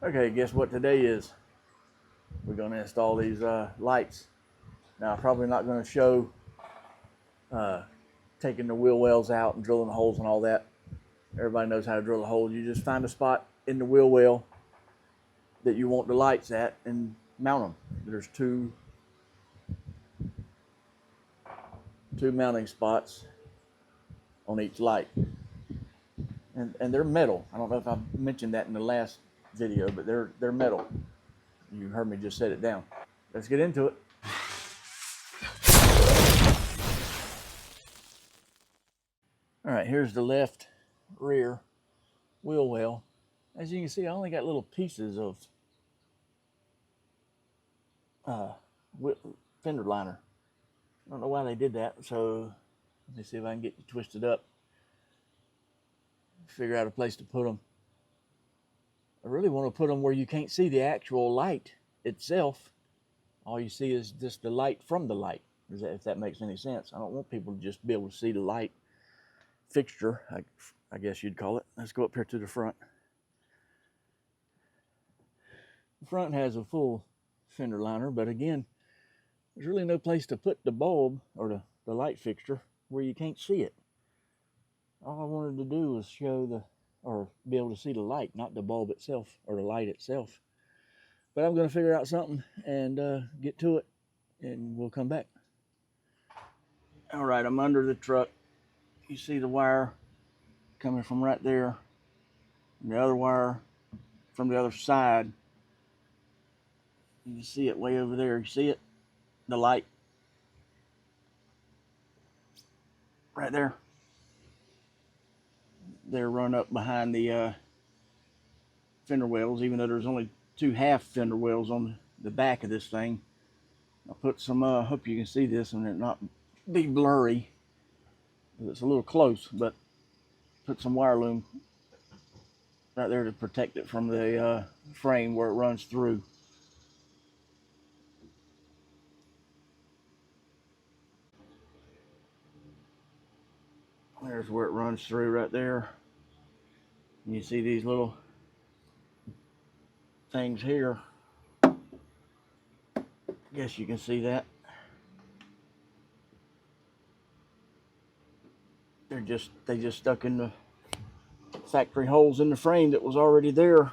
Okay, guess what today is? We're going to install these lights. Now, I'm probably not going to show taking the wheel wells out and drilling the holes and all that. Everybody knows how to drill a hole. You just find a spot in the wheel well that you want the lights at and mount them. There's two mounting spots on each light. And they're metal. I don't know if I mentioned that in the last video, but they're metal. You heard me just set it down. Let's get into it. All right, here's the left rear wheel well. As you can see, I only got little pieces of fender liner. I don't know why they did that, so let me see if I can get you twisted up. Figure out a place to put them. I really want to put them where you can't see the actual light itself. All you see is just the light from the light, if that makes any sense. I don't want people to just be able to see the light fixture, I guess you'd call it. Let's go up here to the front. The front has a full fender liner, but again, there's really no place to put the bulb or the light fixture where you can't see it. All I wanted to do was show or be able to see the light, not the bulb itself or the light itself. But I'm going to figure out something and get to it, and we'll come back. All right, I'm under the truck. You see the wire coming from right there, and the other wire from the other side. You can see it way over there. You see it? The light right there. They're run up behind the fender wells, even though there's only 2 half fender wells on the back of this thing. I'll put some, hope you can see this and it not be blurry. It's a little close, but put some wire loom right there to protect it from the frame where it runs through. There's where it runs through right there. You see these little things here. I guess you can see that. They just stuck in the factory holes in the frame that was already there.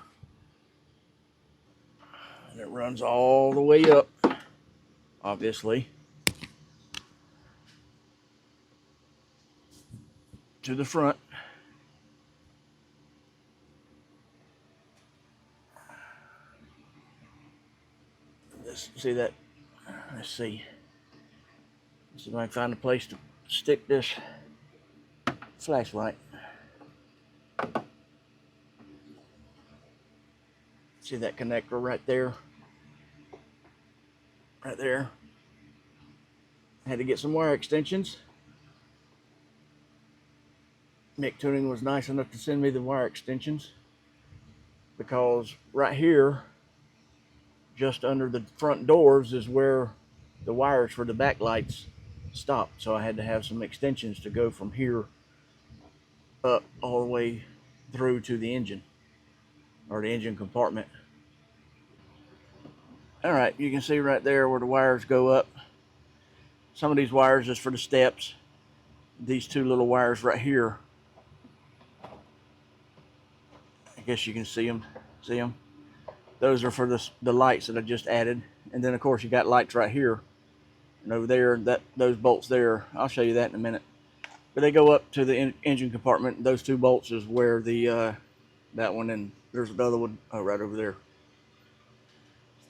And it runs all the way up, obviously, to the front. See that? Let's see. See if I can find a place to stick this flashlight. See that connector right there? Right there. Had to get some wire extensions. MICTUNING was nice enough to send me the wire extensions, because right here, just under the front doors, is where the wires for the backlights stop. So I had to have some extensions to go from here up all the way through to the engine, or the engine compartment. All right, you can see right there where the wires go up. Some of these wires is for the steps. These 2 little wires right here, I guess you can see them. See them? Those are for the lights that I just added. And then of course you got lights right here and over there, those bolts there. I'll show you that in a minute. But they go up to the engine compartment. Those 2 bolts is where the that one, and there's another one right over there.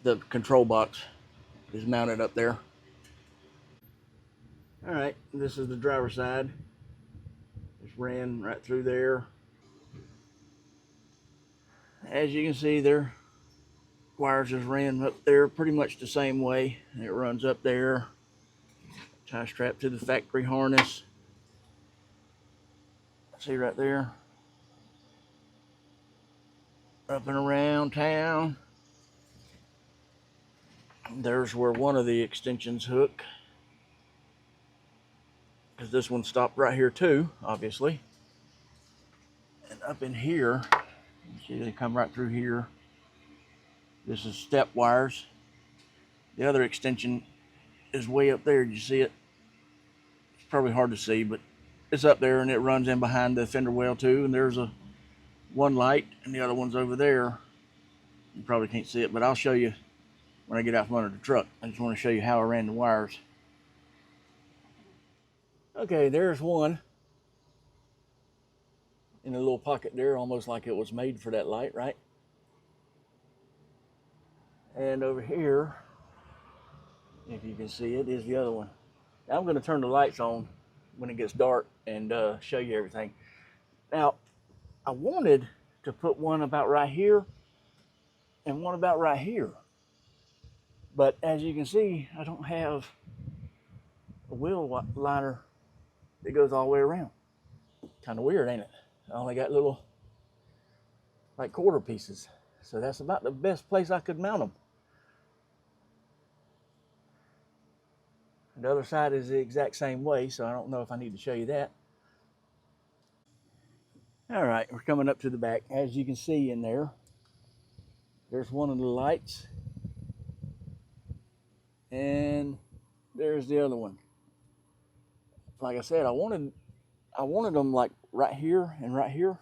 The control box is mounted up there. All right, this is the driver's side. Just ran right through there. As you can see, there wires just ran up there pretty much the same way. And it runs up there, tie strap to the factory harness. See right there, up and around town. There's where one of the extensions hook, because this one stopped right here too, obviously. And up in here, see, they come right through here. This is step wires. The other extension is way up there. You see it? It's probably hard to see, but it's up there, and it runs in behind the fender well too. And there's one light, and the other one's over there. You probably can't see it, but I'll show you when I get out from under the truck. I just want to show you how I ran the wires. Okay, there's one in a little pocket there, almost like it was made for that light, right? And over here, if you can see it, is the other one. Now I'm going to turn the lights on when it gets dark and show you everything. Now, I wanted to put one about right here and one about right here. But as you can see, I don't have a wheel liner that goes all the way around. Kind of weird, ain't it? I only got little, like, quarter pieces. So that's about the best place I could mount them. The other side is the exact same way, so I don't know if I need to show you that. All right, we're coming up to the back. As you can see in there, there's one of the lights, and there's the other one. Like I said, I wanted them like right here and right here,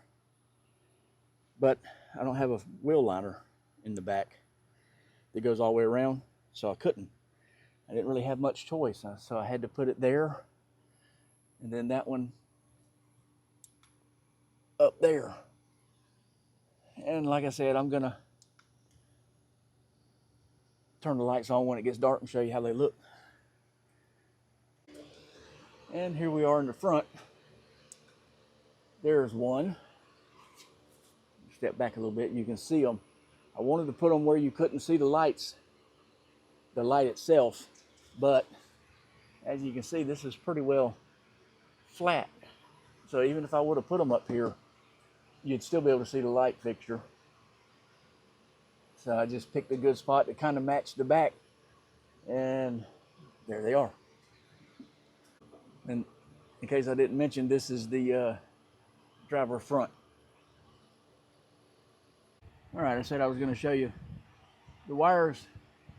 but I don't have a wheel liner in the back that goes all the way around, so I couldn't. I didn't really have much choice, so I had to put it there, and then that one up there. And like I said, I'm gonna turn the lights on when it gets dark and show you how they look. And here we are in the front. There's one. Step back a little bit, you can see them. I wanted to put them where you couldn't see the lights, the light itself, but as you can see, this is pretty well flat. So even if I would have put them up here, you'd still be able to see the light fixture. So I just picked a good spot to kind of match the back, and there they are. And in case I didn't mention, this is the driver front. All right, I said I was going to show you the wires,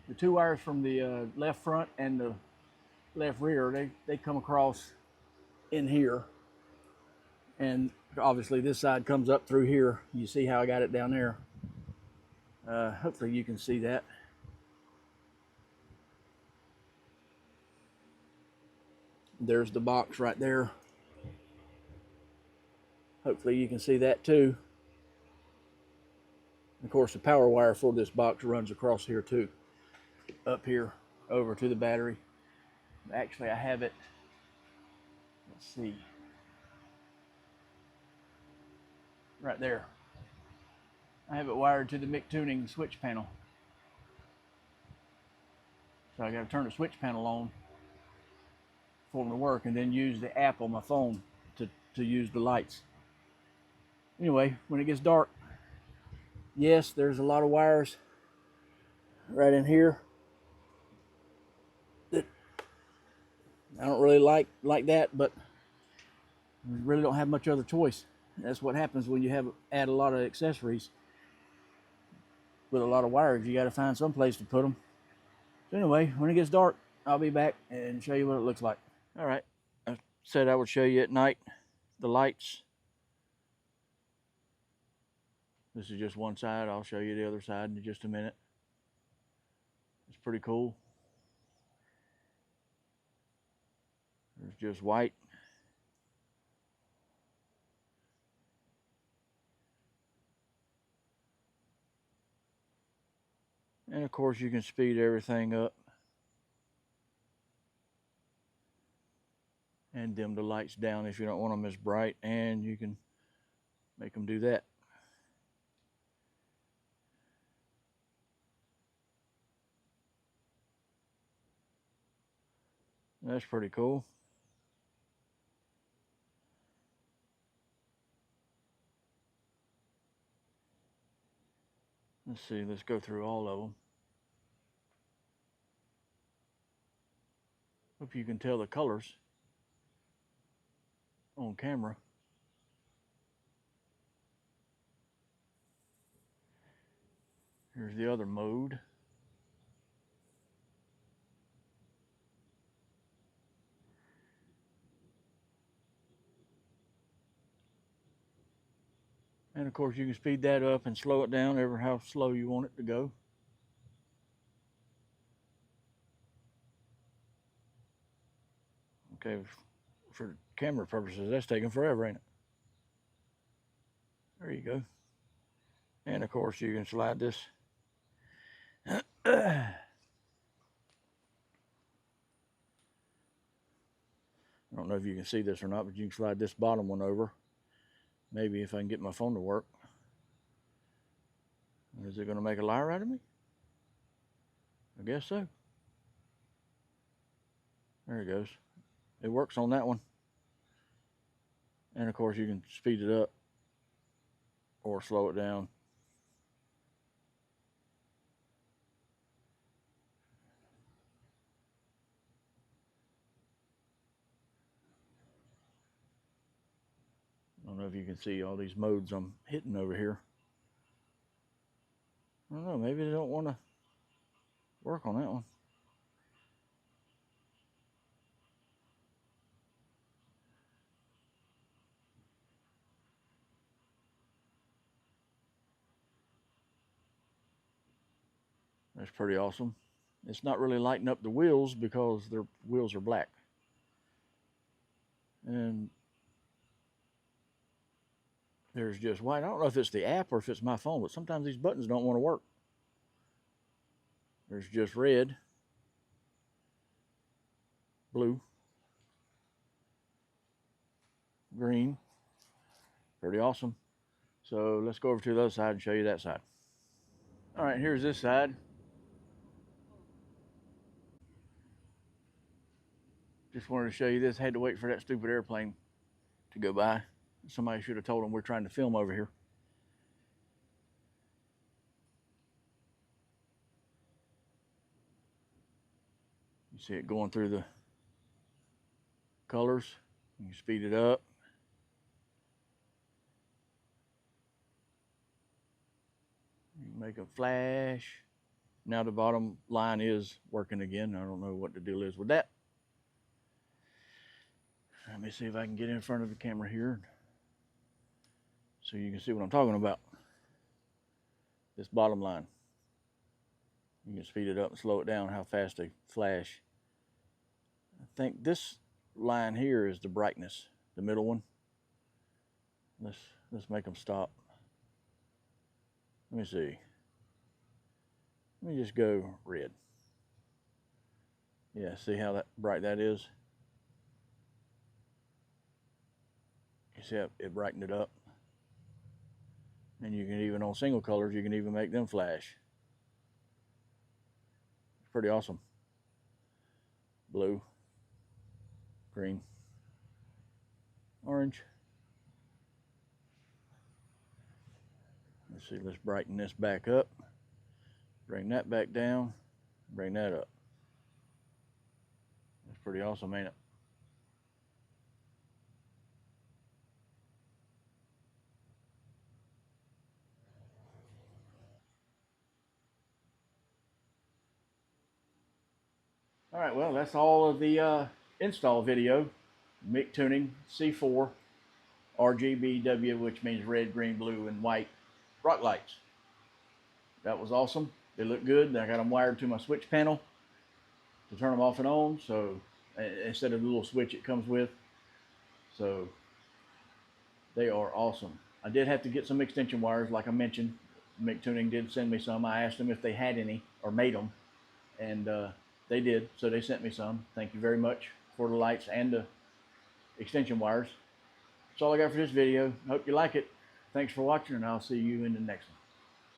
the two wires from the left front and the left rear. They come across in here, and obviously this side comes up through here. You see how I got it down there. Hopefully you can see that. There's the box right there. Hopefully you can see that too. Of course, the power wire for this box runs across here too, up here over to the battery. Actually, I have it, let's see, right there. I have it wired to the MICTUNING switch panel. So I got to turn the switch panel on for them to work, and then use the app on my phone to use the lights. Anyway, when it gets dark, yes, there's a lot of wires right in here that I don't really like that, but we really don't have much other choice. That's what happens when you add a lot of accessories with a lot of wires. You got to find some place to put them. So anyway, when it gets dark, I'll be back and show you what it looks like. All right, I said I would show you at night the lights. This is just one side. I'll show you the other side in just a minute. It's pretty cool. There's just white. And of course you can speed everything up and dim the lights down if you don't want them as bright, and you can make them do that. That's pretty cool. Let's see, let's go through all of them. Hope you can tell the colors on camera. Here's the other mode. And of course you can speed that up and slow it down ever how slow you want it to go. Okay, for camera purposes, that's taking forever, ain't it? There you go. And of course you can slide this. I don't know if you can see this or not, but you can slide this bottom one over. Maybe if I can get my phone to work. Is it going to make a liar out of me? I guess so. There it goes. It works on that one. And of course you can speed it up or slow it down. I don't know if you can see all these modes I'm hitting over here. I don't know, maybe they don't want to work on that one. That's pretty awesome. It's not really lighting up the wheels because their wheels are black. And there's just white. I don't know if it's the app or if it's my phone, but sometimes these buttons don't want to work. There's just red, blue, green. Pretty awesome. So let's go over to the other side and show you that side. All right, here's this side. Just wanted to show you this. Had to wait for that stupid airplane to go by. Somebody should have told them we're trying to film over here. You see it going through the colors. You can speed it up. You can make a flash. Now the bottom line is working again. I don't know what the deal is with that. Let me see if I can get in front of the camera here so you can see what I'm talking about. This bottom line. You can speed it up and slow it down, how fast they flash. I think this line here is the brightness, the middle one. Let's make them stop. Let me see. Let me just go red. Yeah, see how that bright that is? You see how it brightened it up? And you can even, on single colors, you can even make them flash. It's pretty awesome. Blue, green, orange. Let's see, let's brighten this back up. Bring that back down, bring that up. That's pretty awesome, ain't it? All right, well, that's all of the install video. MICTUNING C4 RGBW, which means red, green, blue, and white rock lights. That was awesome. They look good. I got them wired to my switch panel to turn them off and on, so instead of the little switch it comes with. So they are awesome. I did have to get some extension wires, like I mentioned. MICTUNING did send me some. I asked them if they had any or made them, and they did, so they sent me some. Thank you very much for the lights and the extension wires. That's all I got for this video. Hope you like it. Thanks for watching, and I'll see you in the next one.